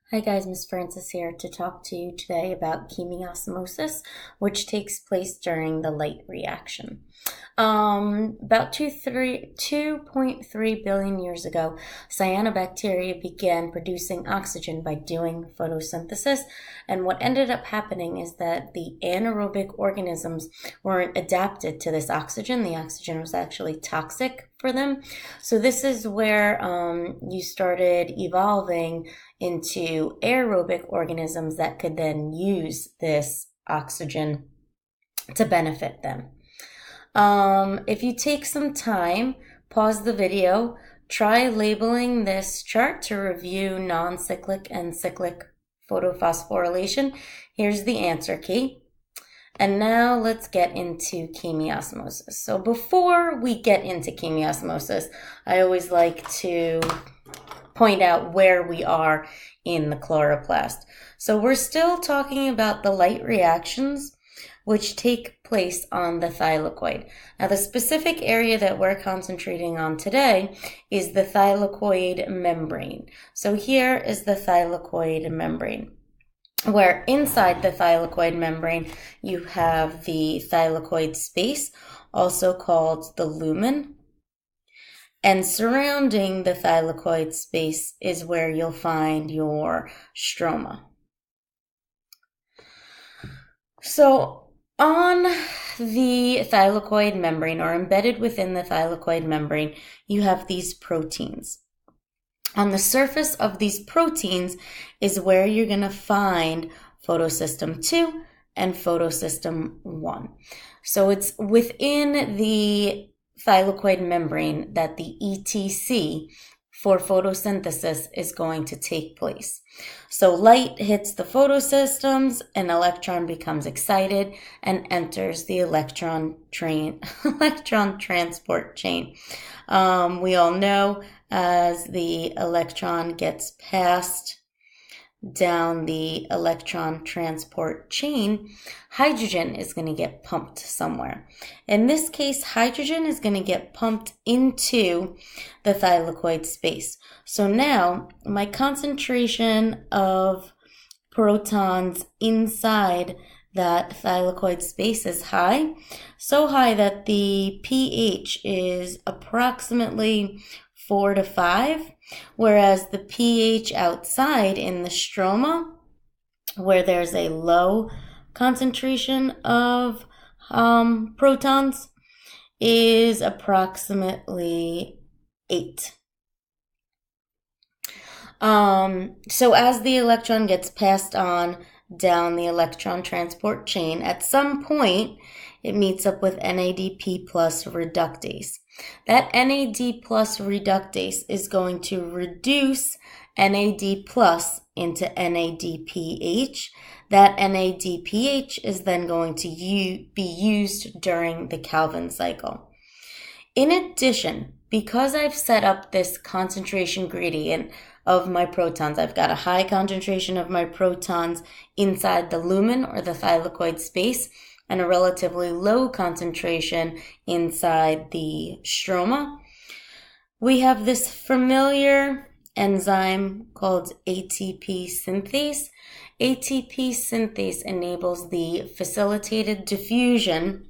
Hi guys, Miss Francis here to talk to you today about chemiosmosis, which takes place during the light reaction. About 2.3 billion years ago, cyanobacteria began producing oxygen by doing photosynthesis, and what ended up happening is that the anaerobic organisms weren't adapted to this oxygen. The oxygen was actually toxic for them. So this is where you started evolving into aerobic organisms that could then use this oxygen to benefit them. If you take some time, pause the video, try labeling this chart to review non-cyclic and cyclic photophosphorylation. Here's the answer key. And now let's get into chemiosmosis. So before we get into chemiosmosis, I always like to point out where we are in the chloroplast. So we're still talking about the light reactions which take place on the thylakoid. Now the specific area that we're concentrating on today is the thylakoid membrane. So here is the thylakoid membrane, where inside the thylakoid membrane you have the thylakoid space, also called the lumen. And surrounding the thylakoid space is where you'll find your stroma. So on the thylakoid membrane, or embedded within the thylakoid membrane, you have these proteins. On the surface of these proteins is where you're going to find photosystem 2 and photosystem 1. So it's within the thylakoid membrane that the ETC for photosynthesis is going to take place. So light hits the photosystems, an electron becomes excited and enters the electron transport chain. We all know as the electron gets passed down the electron transport chain, hydrogen is going to get pumped somewhere. In this case, hydrogen is going to get pumped into the thylakoid space. So now my concentration of protons inside that thylakoid space is high, so high that the pH is approximately 4 to 5, whereas the pH outside in the stroma, where there's a low concentration of protons, is approximately 8. So as the electron gets passed on down the electron transport chain, at some point it meets up with NADP plus reductase. That NAD plus reductase is going to reduce NAD plus into NADPH. That NADPH is then going to be used during the Calvin cycle. In addition, because I've set up this concentration gradient of my protons, I've got a high concentration of my protons inside the lumen or the thylakoid space, and a relatively low concentration inside the stroma. We have this familiar enzyme called ATP synthase. ATP synthase enables the facilitated diffusion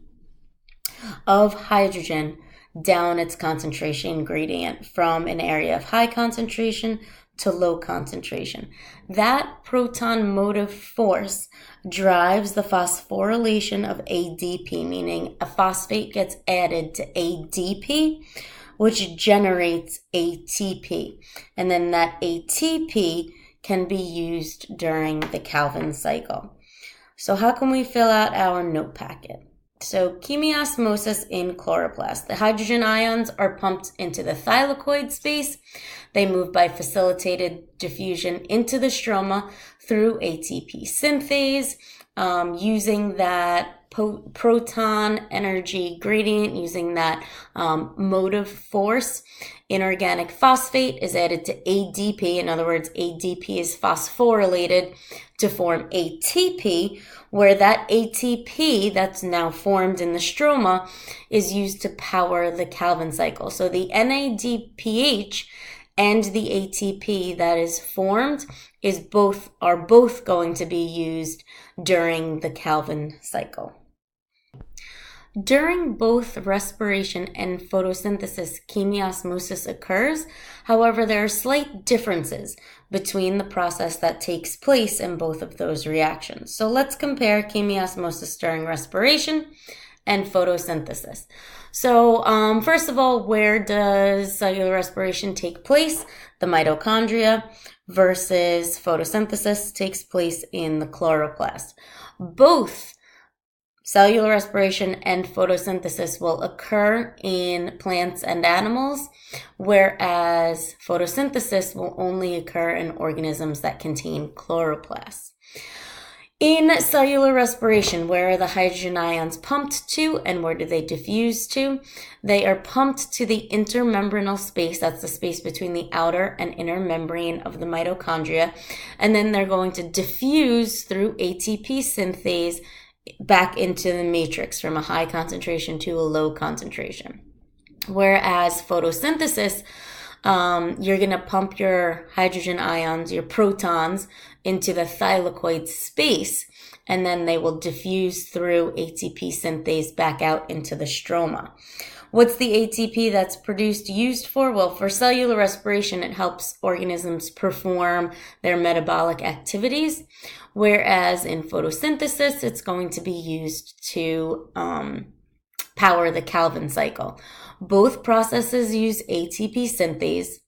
of hydrogen down its concentration gradient from an area of high concentration to low concentration. That proton motive force drives the phosphorylation of ADP, meaning a phosphate gets added to ADP, which generates ATP. And then that ATP can be used during the Calvin cycle. So how can we fill out our note packet? So chemiosmosis in chloroplast. The hydrogen ions are pumped into the thylakoid space. They move by facilitated diffusion into the stroma through ATP synthase, using that proton energy gradient, using that motive force. Inorganic phosphate is added to ADP. In other words, ADP is phosphorylated to form ATP, where that ATP that's now formed in the stroma is used to power the Calvin cycle. So the NADPH and the ATP that is formed are both going to be used during the Calvin cycle. During both respiration and photosynthesis, chemiosmosis occurs. However, there are slight differences between the process that takes place in both of those reactions. So let's compare chemiosmosis during respiration and photosynthesis. So first of all, where does cellular respiration take place? The mitochondria, versus photosynthesis takes place in the chloroplast. Both cellular respiration and photosynthesis will occur in plants and animals, whereas photosynthesis will only occur in organisms that contain chloroplasts. In cellular respiration, where are the hydrogen ions pumped to and where do they diffuse to? They are pumped to the intermembranal space, that's the space between the outer and inner membrane of the mitochondria, and then they're going to diffuse through ATP synthase back into the matrix from a high concentration to a low concentration. Whereas photosynthesis, you're going to pump your hydrogen ions, your protons, into the thylakoid space, and then they will diffuse through ATP synthase back out into the stroma. What's the ATP that's used for? Well, for cellular respiration, it helps organisms perform their metabolic activities, whereas in photosynthesis, it's going to be used to power the Calvin cycle. Both processes use ATP synthase.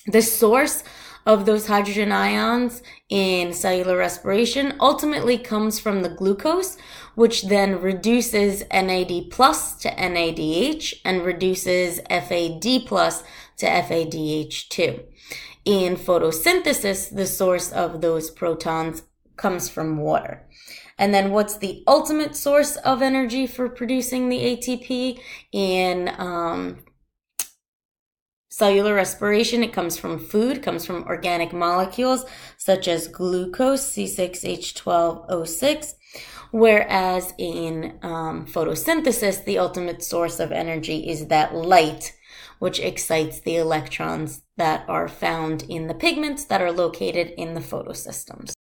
The source of those hydrogen ions in cellular respiration ultimately comes from the glucose, which then reduces NAD plus to NADH and reduces FAD plus to FADH2. In photosynthesis, the source of those protons comes from water. And then what's the ultimate source of energy for producing the ATP? In cellular respiration, it comes from food, comes from organic molecules such as glucose, C6H12O6, whereas in photosynthesis, the ultimate source of energy is that light, which excites the electrons that are found in the pigments that are located in the photosystems.